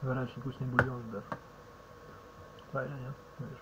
Горячий пусть не бульон, да. Правильно, нет? Видишь?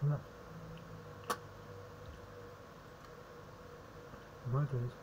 Да. Ну это есть.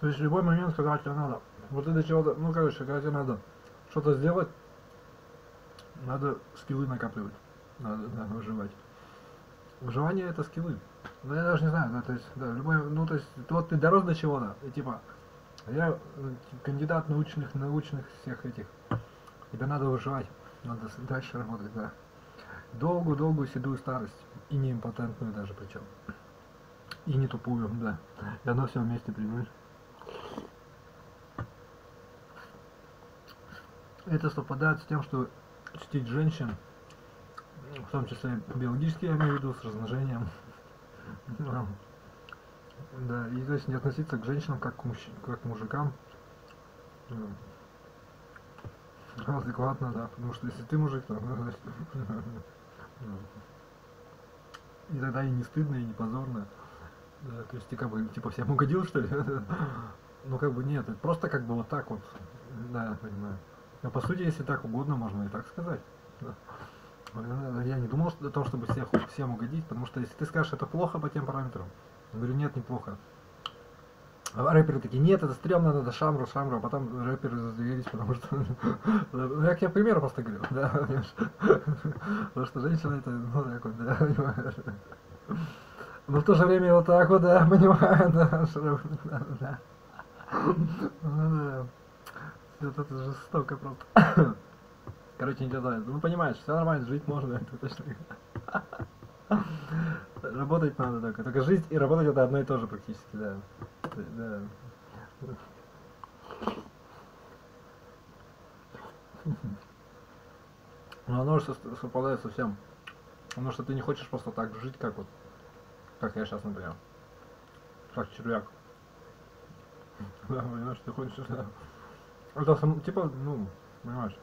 То есть в любой момент, когда тебе надо, вот это чего-то, ну короче, когда тебе надо что-то сделать, надо скиллы накапливать, надо выживать. Выживание это скиллы. Ну я даже не знаю, да, то есть, да, любой, ну то есть, вот ты дорос до чего-то, и типа, я кандидат научных всех этих, тебе надо выживать, надо дальше работать, да. Долгую седую старость, и не импотентную даже причем. И не тупую, да. И оно все вместе, понимаешь? Это совпадает с тем, что чтить женщин, в том числе биологически, я имею в виду, с размножением. Да, и то есть не относиться к женщинам как к мужикам. Адекватно, да, потому что если ты мужик, то... И тогда и не стыдно, и не позорно. Да, то есть ты как бы типа всем угодил, что ли? Ну как бы нет, это просто как бы вот так вот. Да, понимаю. Но по сути, если так угодно, можно и так сказать. Да. Я не думал о том, чтобы всем угодить, потому что если ты скажешь, это плохо по тем параметрам, я говорю, нет, неплохо. А рэперы такие, нет, это стрёмно, надо шамру, а потом рэперы заявились, потому что... Я к тебе пример просто говорю, да, понимаешь? Потому что женщина это, ну так вот, да, понимаешь? Но в то же время вот так вот, да, понимаю, да. Это жестоко просто. Короче, не знаю, ну понимаешь, все нормально, жить можно, это точно. Работать надо только жить и работать это одно и то же практически, да. Да. Но оно же совпадает совсем. Потому что ты не хочешь просто так жить, как вот, как я сейчас, например. Как червяк. Да, понимаешь, ты хочешь, да. Это типа, ну, понимаешь,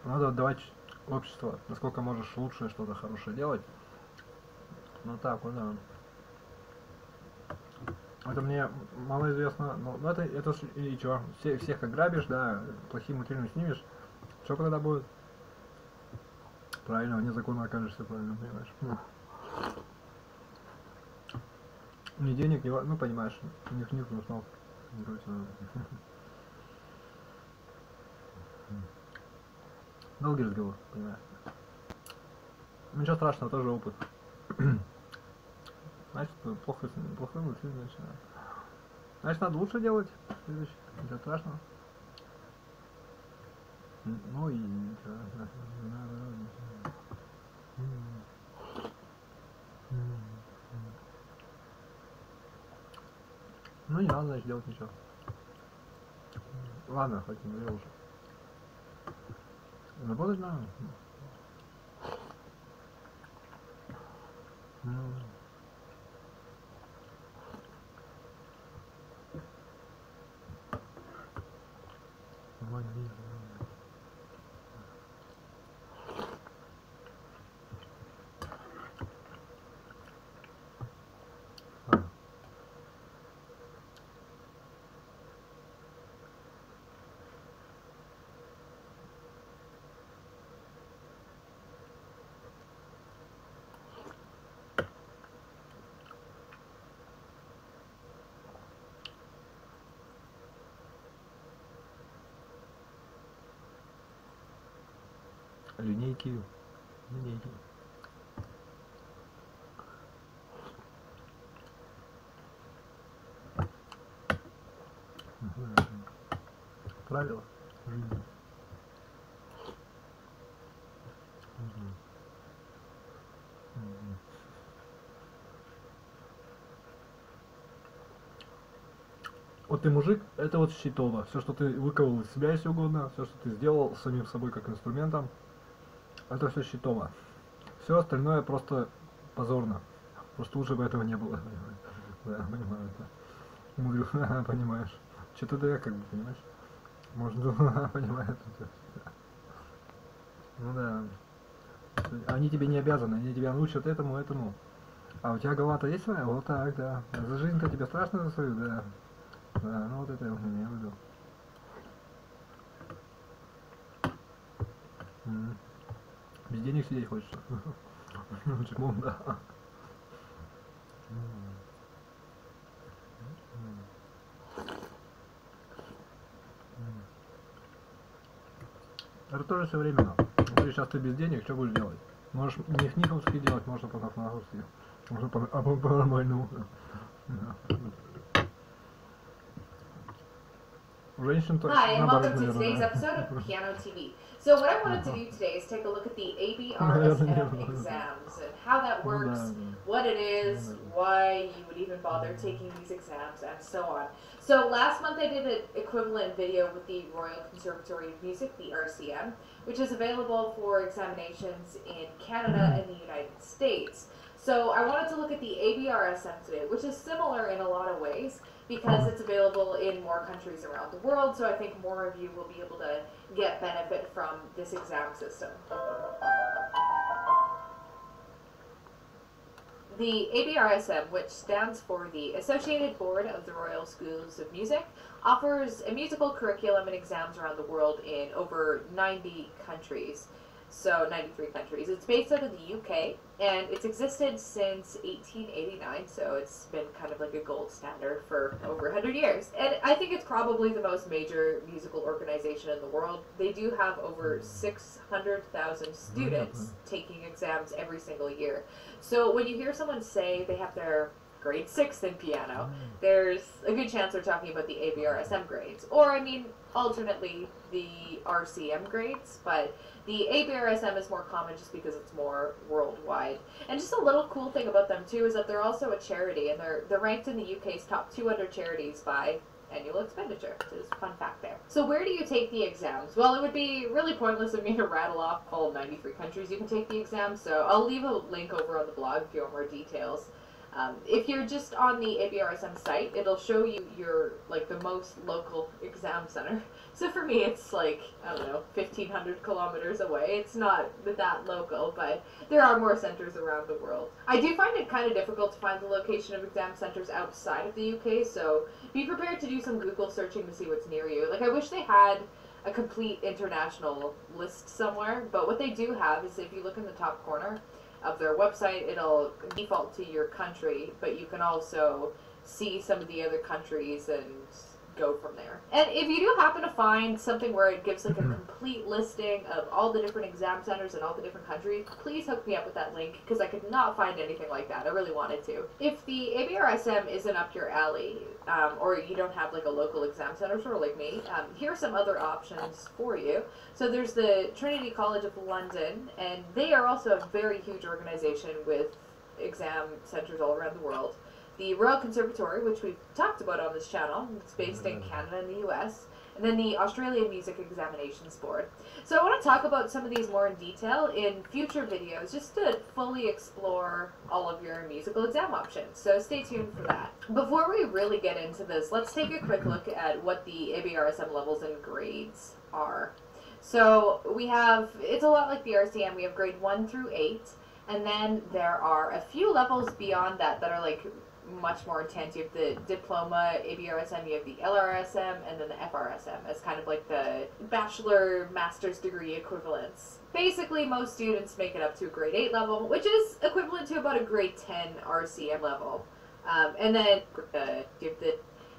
надо отдавать обществу, насколько можешь лучшее что-то хорошее делать. Ну так вот, да. Это мне мало известно, но это и чё, всех как грабишь, да, плохим материалом снимешь, что когда будет? Правильно, вне закона окажешься, правильно, понимаешь. Ни денег, ни, ну понимаешь, ни книг, ни снов. Долгий разговор, понимаешь. Ничего страшного, тоже опыт. Значит, плохой мультфильм, значит, надо лучше делать. Ничего страшного. Ну и ну не надо, значит, делать ничего. Ладно, хоть не уже. Работать надо. Линейки. Правила жизни. Вот ты мужик, это вот щитово. Все, что ты выковал из себя, если угодно, все, что ты сделал самим собой как инструментом, это все щитово. Все остальное просто позорно. Просто лучше бы этого не было. Да, понимаю это. Мудрю, понимаешь. Что-то да, как бы, понимаешь. Может, понимает. Ну да. Они тебе не обязаны, они тебя научат этому. А у тебя голова-то есть своя? Вот так, да. За жизнь-то тебе страшно за свою, да. Да, ну вот это я имею в виду. Без денег сидеть хочется. Почему, да. Это тоже все временно. Если сейчас ты без денег, что будешь делать? Можешь не хнифовски делать, можно по-нафнаховски. Можно по-нормальному. Hi, and welcome to today's episode of Piano TV. So what I wanted to do today is take a look at the Abrsm exams and how that works, what it is, why you would even bother taking these exams, and so on. So last month I did an equivalent video with the Royal Conservatory of Music, the RCM, which is available for examinations in Canada and the United States. So I wanted to look at the Abrsm today, which is similar in a lot of ways, because it's available in more countries around the world, so I think more of you will be able to get benefit from this exam system. The Abrsm, which stands for the Associated Board of the Royal Schools of Music, offers a musical curriculum and exams around the world in over 90 countries. So 93 countries. It's based out of the UK, and it's existed since 1889, so it's been kind of like a gold standard for over 100 years. And I think it's probably the most major musical organization in the world. They do have over 600,000 students taking exams every single year. So when you hear someone say they have their grade 6 in piano, there's a good chance they're talking about the Abrsm grades. Or, I mean, alternately the RCM grades, but the ABRSM is more common just because it's more worldwide. And just a little cool thing about them too is that they're also a charity, and they're ranked in the UK's top 200 charities by annual expenditure, which is a fun fact there. So where do you take the exams? Well, it would be really pointless of me to rattle off all 93 countries you can take the exam, so I'll leave a link over on the blog if you want more details. If you're just on the ABRSM site, it'll show you your, like, the most local exam center. So for me, it's like, I don't know, 1,500 kilometers away. It's not that local, but there are more centers around the world. I do find it kind of difficult to find the location of exam centers outside of the UK, so be prepared to do some Google searching to see what's near you. Like, I wish they had a complete international list somewhere, but what they do have is, if you look in the top corner of their website, it'll default to your country, but you can also see some of the other countries and go from there. And if you do happen to find something where it gives like a complete listing of all the different exam centers in all the different countries, please hook me up with that link, because I could not find anything like that. I really wanted to. If the ABRSM isn't up your alley, or you don't have like a local exam center, sort of like me, here are some other options for you. So there's the Trinity College of London, and they are also a very huge organization with exam centers all around the world. The Royal Conservatory, which we've talked about on this channel, it's based in Canada and the US, and then the Australian Music Examinations Board. So I want to talk about some of these more in detail in future videos, just to fully explore all of your musical exam options. So stay tuned for that. Before we really get into this, let's take a quick look at what the ABRSM levels and grades are. So we have, it's a lot like the RCM, we have grade 1 through 8, and then there are a few levels beyond that that are like much more intense. You have the diploma ABRSM, you have the LRSM, and then the FRSM as kind of like the bachelor master's degree equivalents. Basically, most students make it up to a grade 8 level, which is equivalent to about a grade 10 RCM level.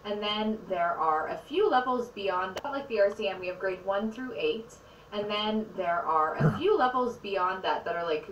And then there are a few levels beyond, like the RCM, we have grade 1 through 8, and then there are a few levels beyond that that are like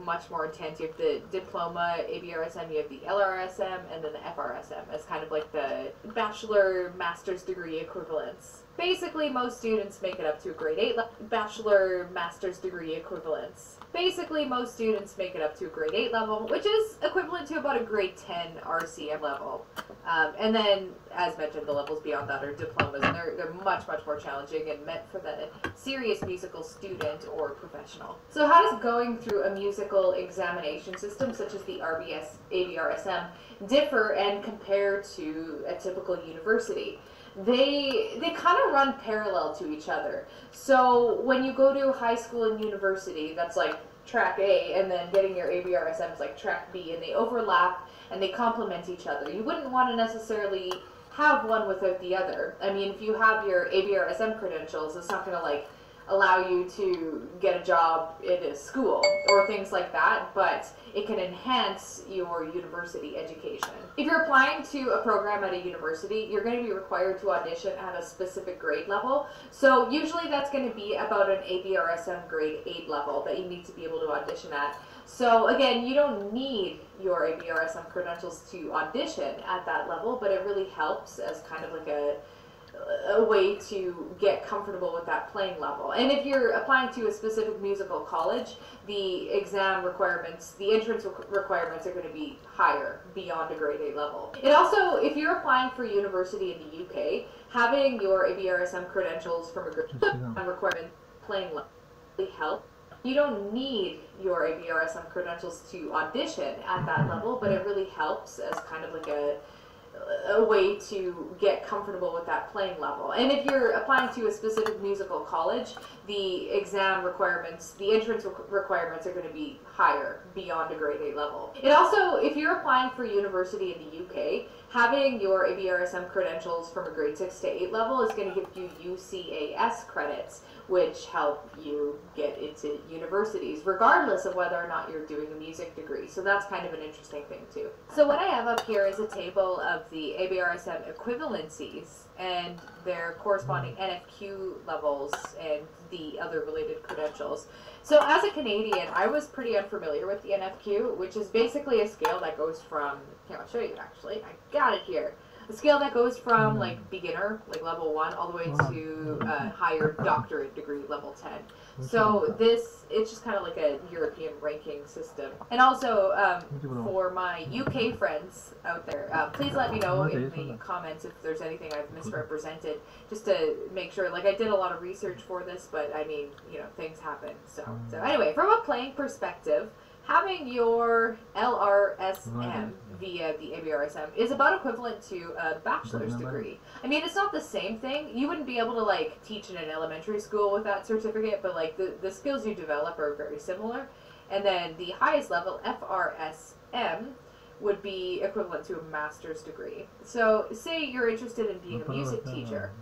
much more intense. You have the diploma ABRSM, you have the LRSM, and then the FRSM as kind of like the bachelor master's degree equivalents. Basically, most students make it up to a grade 8 bachelor master's degree equivalents. Basically, most students make it up to a grade 8 level, which is equivalent to about a grade 10 RCM level. And then, as mentioned, the levels beyond that are diplomas, and they're much, much more challenging and meant for the serious musical student or professional. So how does going through a musical examination system, such as the ABRSM, differ and compare to a typical university? They kind of run parallel to each other. So when you go to high school and university, that's like track A, and then getting your ABRSM is like track B, and they overlap and they complement each other. You wouldn't want to necessarily have one without the other. I mean, if you have your ABRSM credentials, it's not going to like allow you to get a job in a school or things like that, but it can enhance your university education. If you're applying to a program at a university, you're going to be required to audition at a specific grade level. So usually that's going to be about an ABRSM grade 8 level that you need to be able to audition at. So again, you don't need your ABRSM credentials to audition at that level, but it really helps as kind of like a way to get comfortable with that playing level. And if you're applying to a specific musical college, the exam requirements, the entrance requirements are going to be higher beyond a grade 8 level. It also, if you're applying for university in the UK, having your ABRSM credentials from a grade requirement playing level really helps. You don't need your ABRSM credentials to audition at that level, but it really helps as kind of like a way to get comfortable with that playing level. And if you're applying to a specific musical college, the exam requirements, the entrance requirements are going to be higher beyond a grade 8 level. It also, if you're applying for university in the UK, having your ABRSM credentials from a grade 6 to 8 level is going to give you UCAS credits, which help you get into universities, regardless of whether or not you're doing a music degree. So that's kind of an interesting thing too. So what I have up here is a table of the ABRSM equivalencies and their corresponding NFQ levels and the other related credentials. So as a Canadian, I was pretty unfamiliar with the NFQ, which is basically a scale that goes from, here, I'll show you actually, I got it here. A scale that goes from like beginner, like level 1, all the way to higher doctorate degree, level 10. So it's just kind of like a European ranking system. And also, for my UK friends out there, please let me know in the comments if there's anything I've misrepresented, just to make sure. Like, I did a lot of research for this, but I mean, you know, things happen. So anyway, from a playing perspective, having your LRSM via the Abrsm is about equivalent to a bachelor's degree. I mean, it's not the same thing. You wouldn't be able to like teach in an elementary school with that certificate, but like the skills you develop are very similar. And then the highest level, FRSM, would be equivalent to a master's degree. So say you're interested in being a music teacher.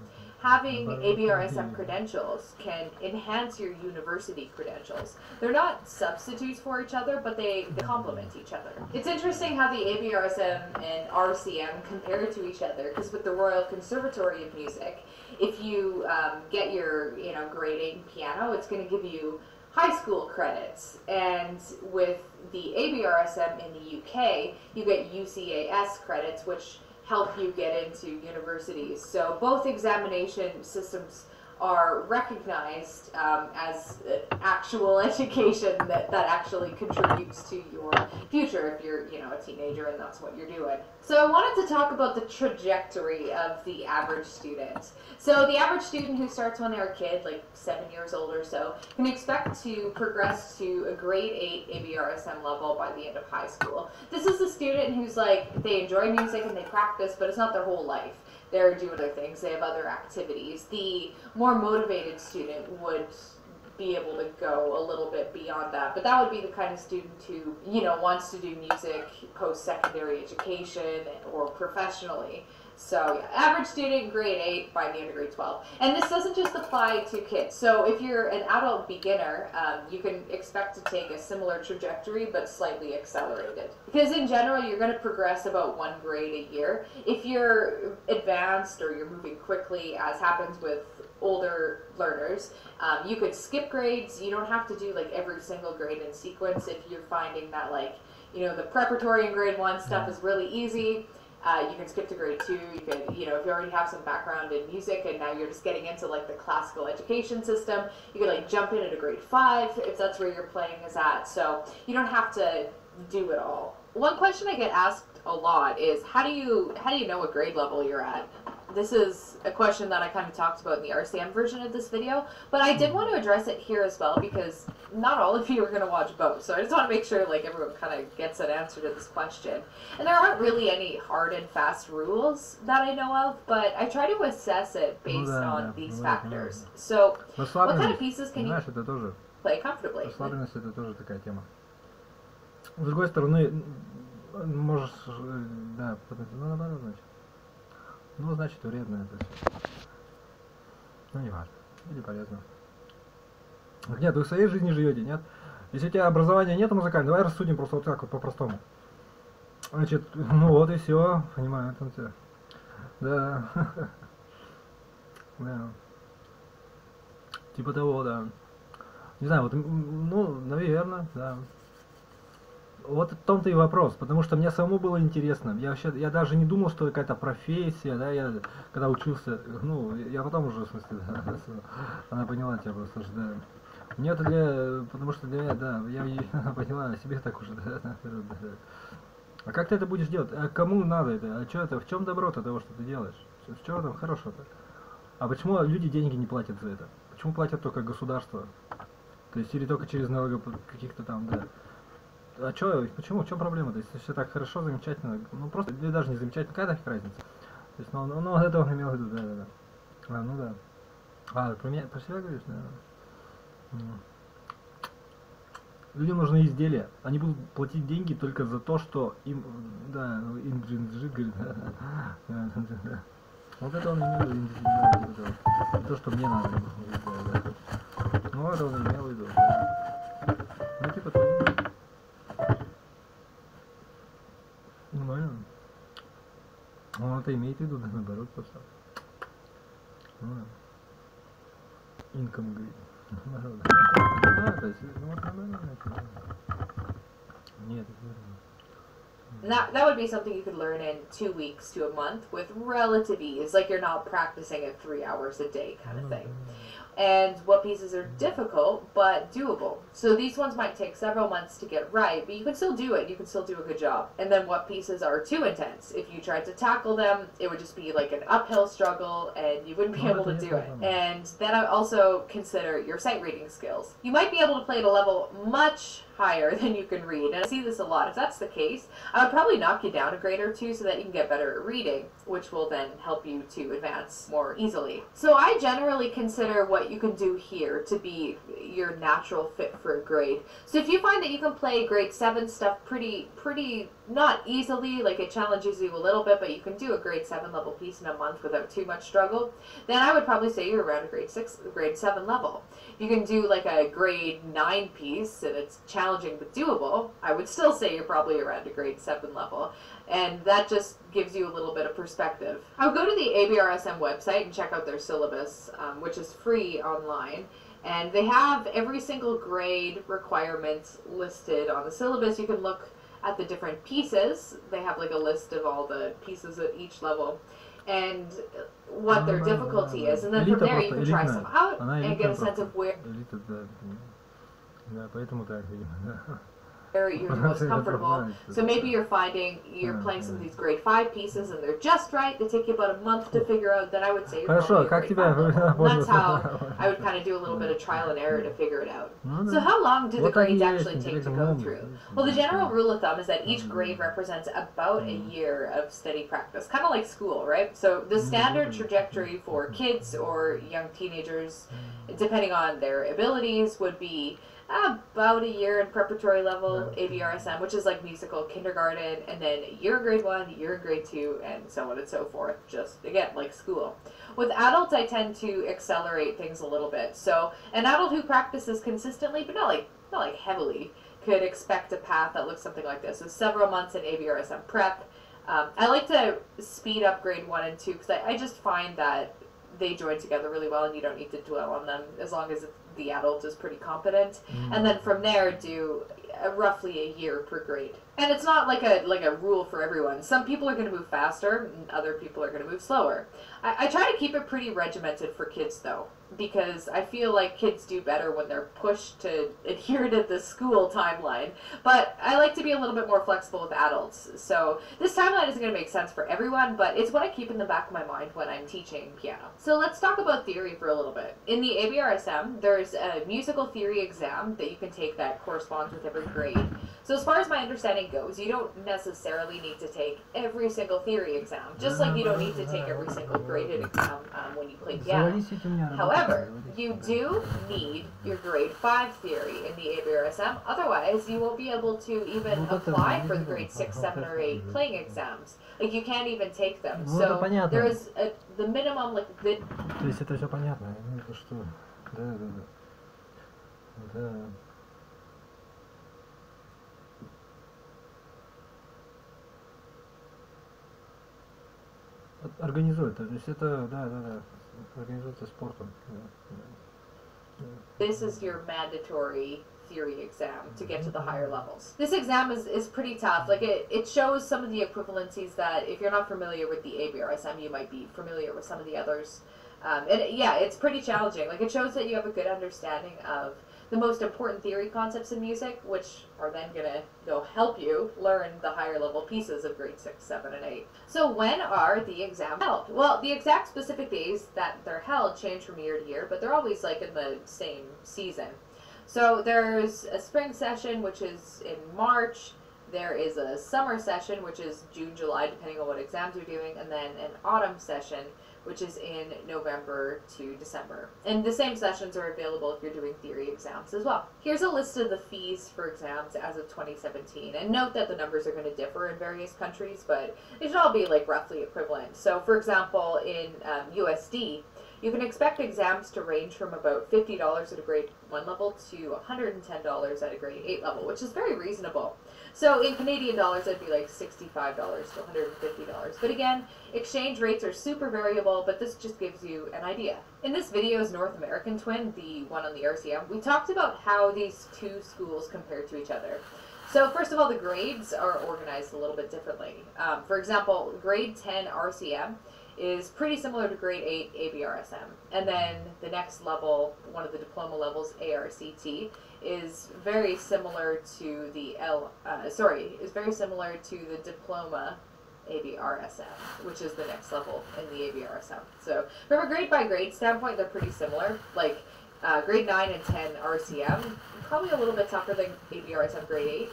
Having Abrsm credentials can enhance your university credentials. They're not substitutes for each other, but they complement each other. It's interesting how the Abrsm and RCM compare to each other, because with the Royal Conservatory of Music, if you get your grade 8 in piano, it's going to give you high school credits, and with the Abrsm in the UK, you get UCAS credits, which help you get into universities. So both examination systems are recognized as actual education that actually contributes to your future if you're a teenager and that's what you're doing. So I wanted to talk about the trajectory of the average student. So the average student who starts when they're a kid, like 7 years old or so, can expect to progress to a grade 8 Abrsm level by the end of high school. This is a student who's like, they enjoy music and they practice, but it's not their whole life. They're doing other things, they have other activities. The more motivated student would be able to go a little bit beyond that, but that would be the kind of student who, wants to do music post-secondary education or professionally. So yeah, average student, grade 8 by the end of grade 12. And this doesn't just apply to kids. So if you're an adult beginner, you can expect to take a similar trajectory, but slightly accelerated. Because in general, you're going to progress about 1 grade a year. If you're advanced or you're moving quickly, as happens with older learners, you could skip grades. You don't have to do like every single grade in sequence. If you're finding that the preparatory and grade 1 stuff is really easy, you can skip to grade 2. You can, if you already have some background in music and now you're just getting into like the classical education system, you could like jump in at a grade 5 if that's where your playing is at. So you don't have to do it all. One question I get asked a lot is how do you know what grade level you're at? This is a question that I kind of talked about in the RCM version of this video, but I did want to address it here as well because not all of you are going to watch both, so I just want to make sure like everyone kind of gets an answer to this question. And there aren't really any hard and fast rules that I know of, but I try to assess it based on these factors. So, what kind of pieces can you play comfortably? Расслабленность это тоже такая тема. С другой стороны, можешь, да, наоборот, значит. Ну, значит, вредно это все. Ну, не важно. Или полезно. Нет, вы в своей жизни живете, нет? Если у тебя образования нет музыкального, давай рассудим просто вот так вот по-простому. Значит, ну вот и все, понимаю, это все. Да. Да. Типа того, да. Не знаю, вот, ну, наверное, да. Вот в том-то и вопрос, потому что мне самому было интересно. Я даже не думал, что какая-то профессия, да, я когда учился, ну, я потом уже, в смысле, да, она поняла тебя просто, что, да. Мне это потому что для меня, да, я поняла о себе так уже, да. А как ты это будешь делать? А кому надо это? А что это? В чем добро-то того, что ты делаешь? В чем там хорошего-то? А почему люди деньги не платят за это? Почему платят только государство? То есть или только через налоги каких-то там, да. А чё, почему, в чем проблема-то? Если все так хорошо, замечательно, ну просто, или даже не замечательно, какая нафиг разница? То есть, ну это он имел в виду, да. А, ну да. А, про себя говоришь, да. Людям нужны изделия, они будут платить деньги только за то, что им, да, им принадлежит, говорит, да. Вот это он имел в виду, то, что мне надо, да. Ну это он имел в виду, да. Ну типа того. Нормально. Он это имеет в виду, да, наоборот, просто. Ну да. Income говорит. Да, то есть, ну вот нормально. Нет, это верно. And that would be something you could learn in 2 weeks to a month with relative ease, like you're not practicing it 3 hours a day kind of thing. And what pieces are difficult but doable. So these ones might take several months to get right, but you can still do it. You can still do a good job. And then what pieces are too intense? If you tried to tackle them, it would just be like an uphill struggle and you wouldn't be able to do it. And then I also consider your sight reading skills. You might be able to play at a level much higher than you can read, and I see this a lot. If that's the case, I would probably knock you down a grade or two so that you can get better at reading, which will then help you to advance more easily. So I generally consider what you can do here to be your natural fit for a grade. So if you find that you can play grade 7 stuff pretty not easily, like it challenges you a little bit, but you can do a grade 7 level piece in a month without too much struggle, then I would probably say you're around a grade 7 level. You can do like a grade 9 piece and it's challenging but doable, I would still say you're probably around a grade 7 level. And that just gives you a little bit of perspective. I would go to the Abrsm website and check out their syllabus, which is free online. And they have every single grade requirements listed on the syllabus. You can look at the different pieces. They have like a list of all the pieces at each level and what their difficulty is. And then from there you can try some out and get a sense of where you're the most comfortable. So maybe you're finding you're playing some of these grade 5 pieces and they're just right. They take you about a month to figure out. Then I would say you're probably a grade 5 level. And that's how I would kind of do a little bit of trial and error to figure it out. So how long do the grades actually take to go through? Well, the general rule of thumb is that each grade represents about a year of steady practice, kind of like school, right? So the standard trajectory for kids or young teenagers, depending on their abilities, would be about a year in preparatory level, Abrsm, which is like musical kindergarten, and then year in grade 1, year in grade 2, and so on and so forth, just, again, like school. With adults, I tend to accelerate things a little bit. So an adult who practices consistently, but not like heavily, could expect a path that looks something like this. So several months in Abrsm prep. I like to speed up grade 1 and 2 because I just find that they join together really well and you don't need to dwell on them as long as the adult is pretty competent. And then from there do roughly a year per grade. And it's not like a rule for everyone. Some people are going to move faster and other people are going to move slower. I try to keep it pretty regimented for kids though, because I feel like kids do better when they're pushed to adhere to the school timeline. But I like to be a little bit more flexible with adults. So this timeline isn't going to make sense for everyone, but it's what I keep in the back of my mind when I'm teaching piano. So let's talk about theory for a little bit. In the Abrsm, there's a musical theory exam that you can take that corresponds with every grade. So as far as my understanding goes, you don't necessarily need to take every single theory exam, just like you don't need to take every single graded exam when you play piano. However, you do need your grade 5 theory in the Abrsm, otherwise you won't be able to even apply for the grade 6, 7, or 8 playing exams. Like you can't even take them. So there is the minimum like the... То есть это все понятно, это что? Да. Организует, то есть это, да, организация спортом. This is your mandatory theory exam to get to the higher levels. This exam is pretty tough. Like it shows some of the equivalencies that if you're not familiar with the Abrsm, you might be familiar with some of the others. Yeah, it's pretty challenging. Like it shows that you have a good understanding of the most important theory concepts in music, which are then going to help you learn the higher level pieces of grade 6, 7, and 8. So when are the exams held? Well, the exact specific days that they're held change from year to year, but they're always like in the same season. So there's a spring session, which is in March. There is a summer session, which is June, July, depending on what exams you're doing, and then an autumn session, which is in November to December. And the same sessions are available if you're doing theory exams as well. Here's a list of the fees for exams as of 2017. And note that the numbers are going to differ in various countries, but they should all be like roughly equivalent. So for example, in USD, you can expect exams to range from about $50 at a grade 1 level to $110 at a grade 8 level, which is very reasonable. So in Canadian dollars, it'd be like $65 to $150. But again, exchange rates are super variable, but this just gives you an idea. In this video's North American twin, the one on the RCM, we talked about how these two schools compare to each other. So first of all, the grades are organized a little bit differently. For example, grade 10 RCM is pretty similar to grade 8 ABRSM. And then the next level, one of the diploma levels, ARCT, is very similar to the is very similar to the diploma ABRSM, which is the next level in the ABRSM. So from a grade by grade standpoint, they're pretty similar. Like grade 9 and 10 RCM, probably a little bit tougher than ABRSM grade 8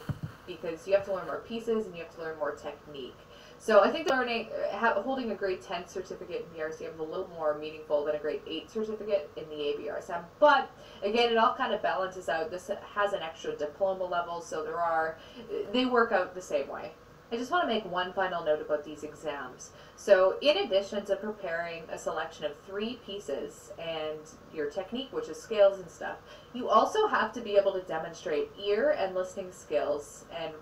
because you have to learn more pieces and you have to learn more technique. So I think holding a grade 10 certificate in the RCM is a little more meaningful than a grade 8 certificate in the ABRSM. But again, it all kind of balances out. This has an extra diploma level, so they work out the same way. I just want to make one final note about these exams. So in addition to preparing a selection of 3 pieces and your technique, which is scales and stuff, you also have to be able to demonstrate ear and listening skills and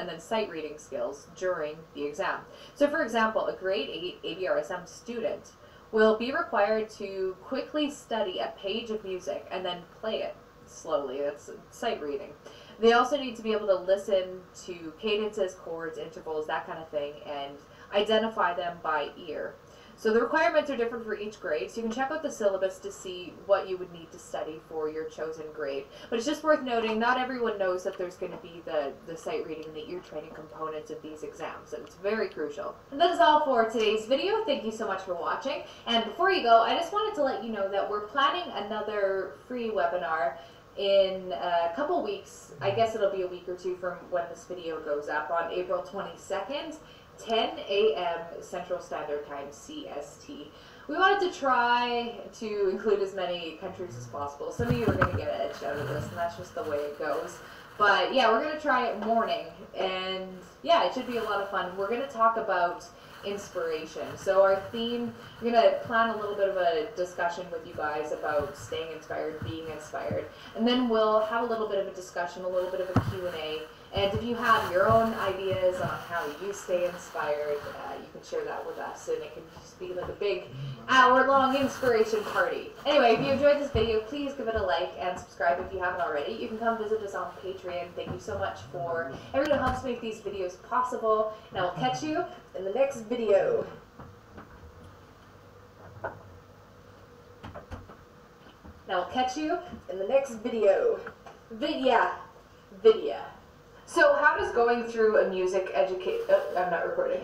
then sight reading skills during the exam. So for example, a grade 8 ABRSM student will be required to quickly study a page of music and then play it slowly. That's sight reading. They also need to be able to listen to cadences, chords, intervals, that kind of thing, and identify them by ear. So the requirements are different for each grade, so you can check out the syllabus to see what you would need to study for your chosen grade. But it's just worth noting, not everyone knows that there's going to be the sight reading and the ear training components of these exams, and it's very crucial. And that is all for today's video. Thank you so much for watching. And before you go, I just wanted to let you know that we're planning another free webinar in a couple weeks. I guess it'll be a week or two from when this video goes up, on April 22nd, 10 a.m. Central Standard Time, CST. We wanted to try to include as many countries as possible. Some of you are going to get edged out of this, and that's just the way it goes. But yeah, we're going to try it morning, and yeah, it should be a lot of fun. We're going to talk about inspiration. So our theme, we're going to plan a little bit of a discussion with you guys about staying inspired, being inspired, and then we'll have a little bit of a discussion, a little bit of a Q&A. And if you have your own ideas on how you stay inspired, you can share that with us, and it can just be like a big hour-long inspiration party. Anyway, if you enjoyed this video, please give it a like and subscribe if you haven't already. You can come visit us on Patreon. Thank you so much for everyone who helps make these videos possible, and I will catch you in the next video. Vidya. So how does going through a music I'm not recording.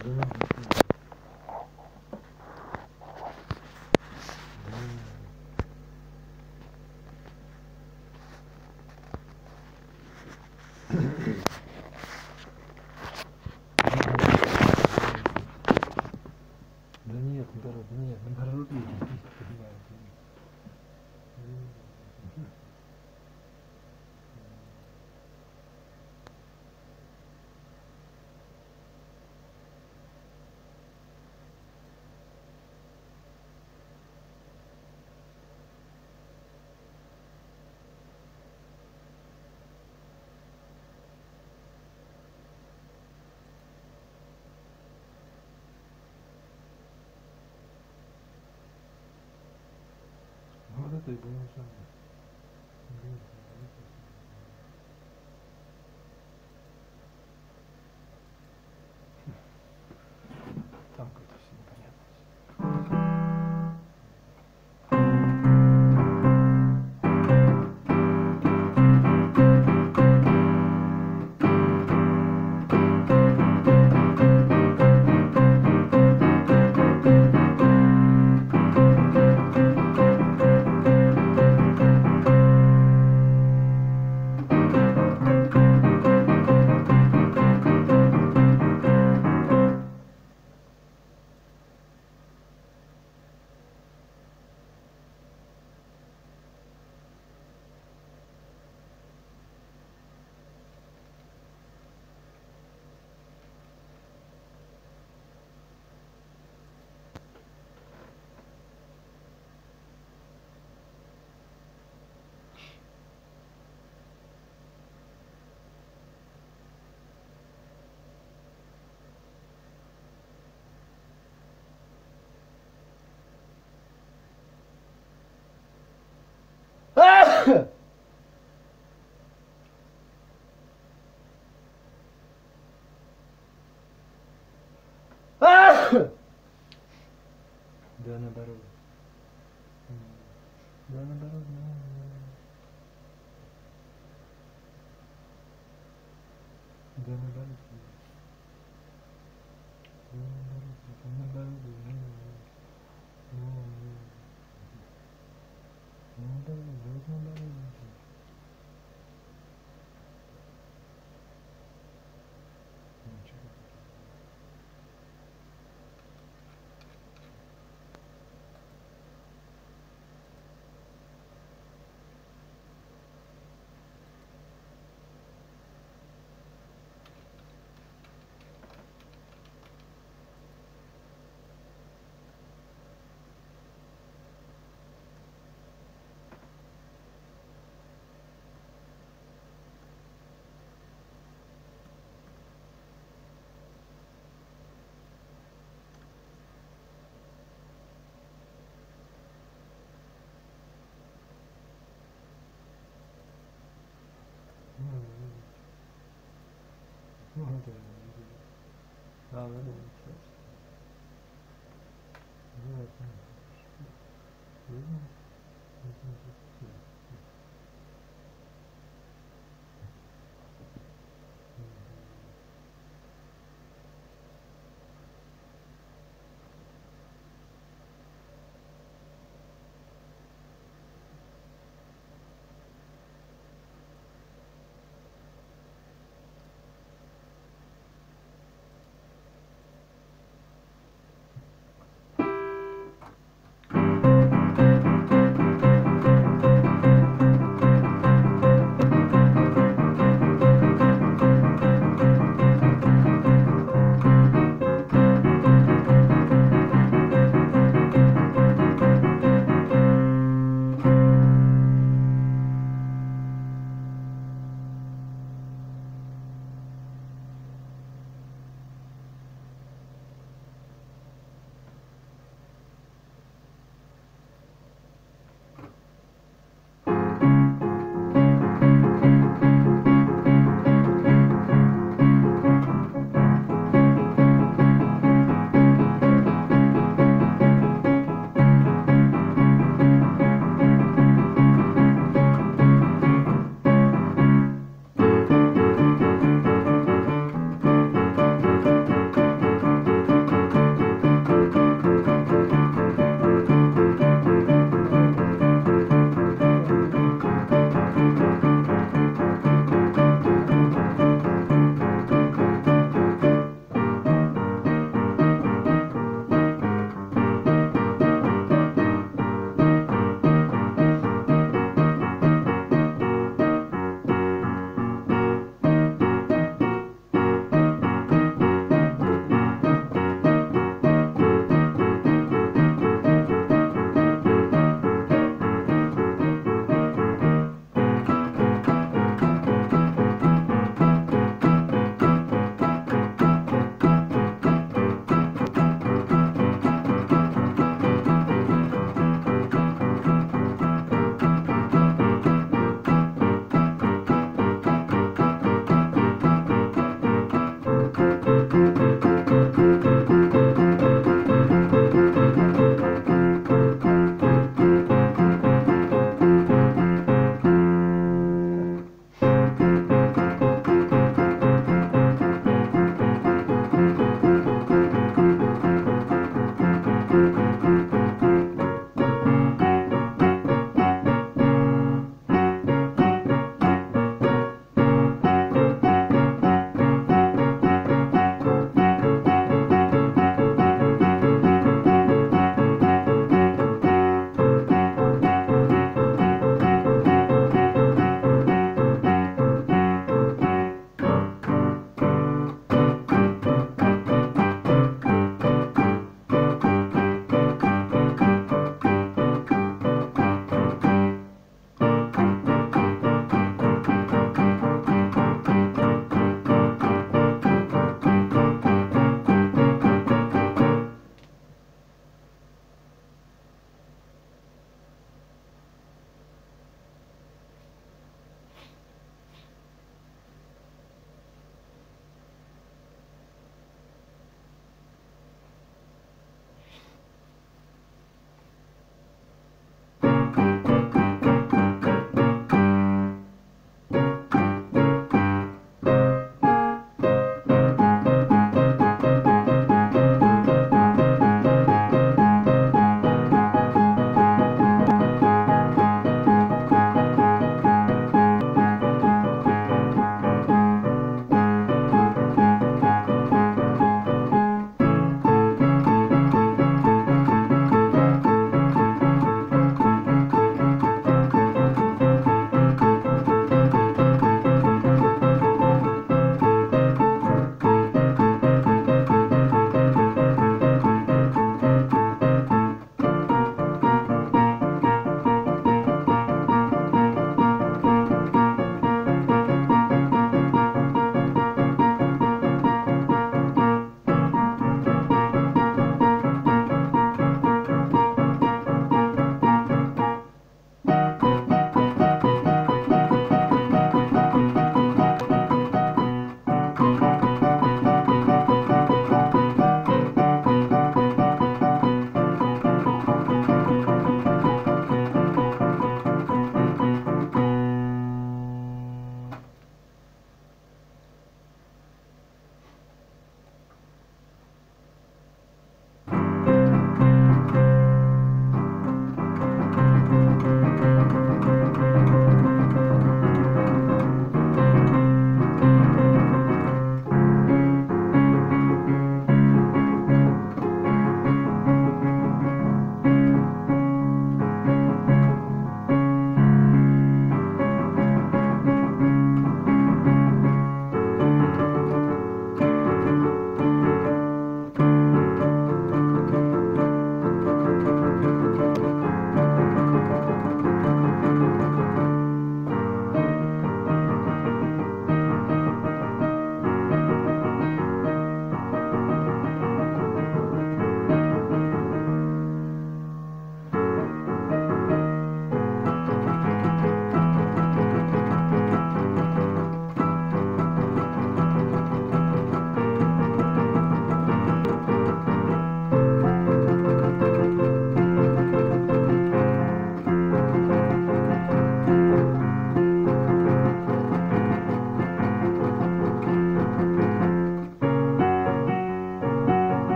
Да нет, наоборот, нет, вот это и было самое. Там как-то все непонятно. Да наоборот. Да наоборот, да наоборот. Ну, это... Да, да, да.